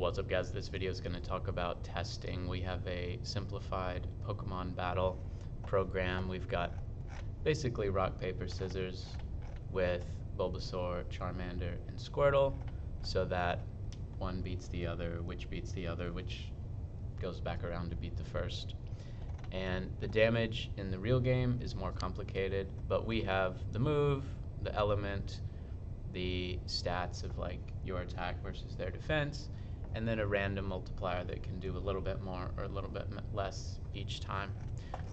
What's up, guys? This video is going to talk about testing. We have a simplified Pokemon battle program. We've got basically rock, paper, scissors with Bulbasaur, Charmander, and Squirtle, so that one beats the other, which beats the other, which goes back around to beat the first. And the damage in the real game is more complicated, but we have the move, the element, the stats of like your attack versus their defense, and then a random multiplier that can do a little bit more or a little bit less each time.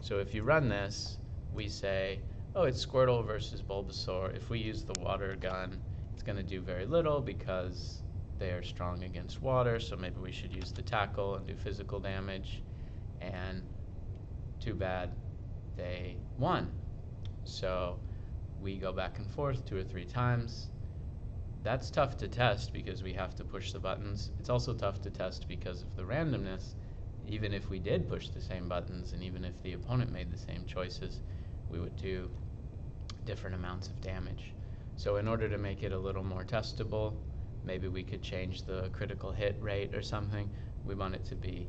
So if you run this, we say, oh, it's Squirtle versus Bulbasaur. If we use the water gun, it's going to do very little because they are strong against water, so maybe we should use the tackle and do physical damage. And too bad they won. So we go back and forth 2 or 3 times. That's tough to test because we have to push the buttons. It's also tough to test because of the randomness. Even if we did push the same buttons and even if the opponent made the same choices, we would do different amounts of damage. So in order to make it a little more testable, maybe we could change the critical hit rate or something. We want it to be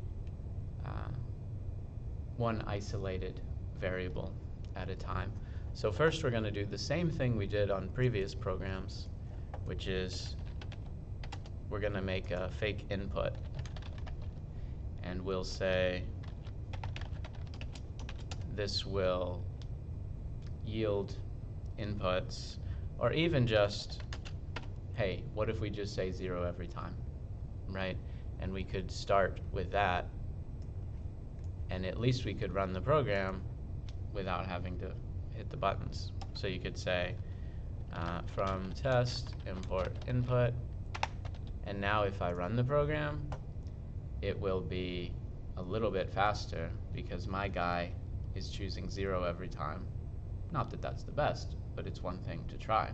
one isolated variable at a time. So first we're going to do the same thing we did on previous programs, which is we're going to make a fake input, and we'll say this will yield inputs, or even just, hey, what if we just say 0 every time, right? And we could start with that, and at least we could run the program without having to hit the buttons. So you could say from test import input, and now if I run the program, it will be a little bit faster because my guy is choosing 0 every time. Not that that's the best, but it's one thing to try.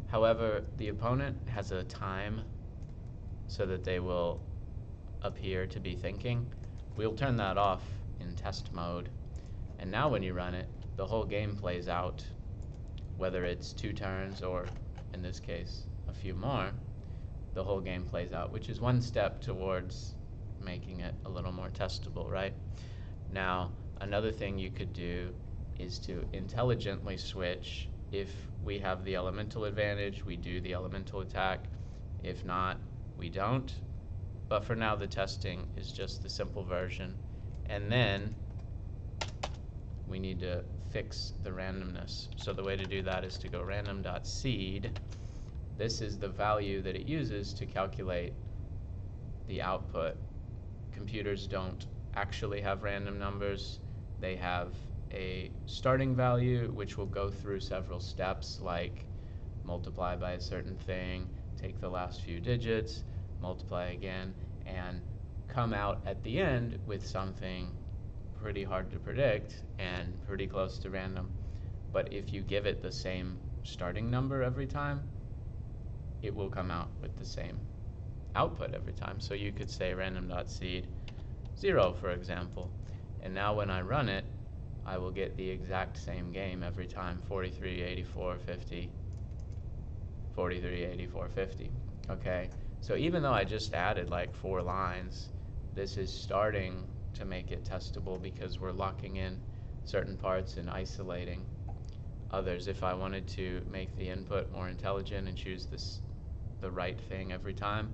However, the opponent has a time so that they will appear to be thinking. We'll turn that off in test mode, and now when you run it, the whole game plays out, whether it's 2 turns or, in this case, a few more. The whole game plays out, which is one step towards making it a little more testable, right? Now, another thing you could do is to intelligently switch. If we have the elemental advantage, we do the elemental attack. If not, we don't. But for now, the testing is just the simple version. And then we need to fix the randomness. So the way to do that is to go random.seed. This is the value that it uses to calculate the output. Computers don't actually have random numbers. They have a starting value, which will go through several steps, like multiply by a certain thing, take the last few digits, multiply again, and come out at the end with something pretty hard to predict and pretty close to random. But if you give it the same starting number every time, it will come out with the same output every time. So you could say random.seed 0, for example, and now when I run it, I will get the exact same game every time, 43, 84, 50, 43, 84, 50. Okay, so even though I just added like 4 lines, this is starting to make it testable because we're locking in certain parts and isolating others. If I wanted to make the input more intelligent and choose the right thing every time,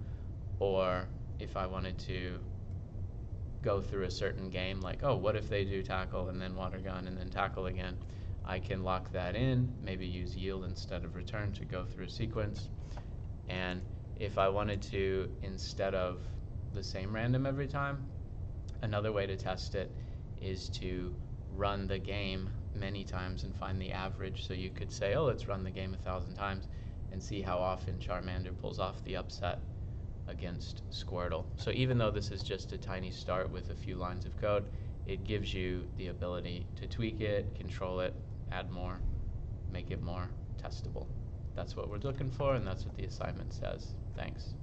or if I wanted to go through a certain game, like, oh, what if they do tackle and then water gun and then tackle again, I can lock that in, maybe use yield instead of return to go through a sequence. And if I wanted to, instead of the same random every time, another way to test it is to run the game many times and find the average. So you could say, oh, let's run the game 1,000 times and see how often Charmander pulls off the upset against Squirtle. So even though this is just a tiny start with a few lines of code, it gives you the ability to tweak it, control it, add more, make it more testable. That's what we're looking for, and that's what the assignment says. Thanks.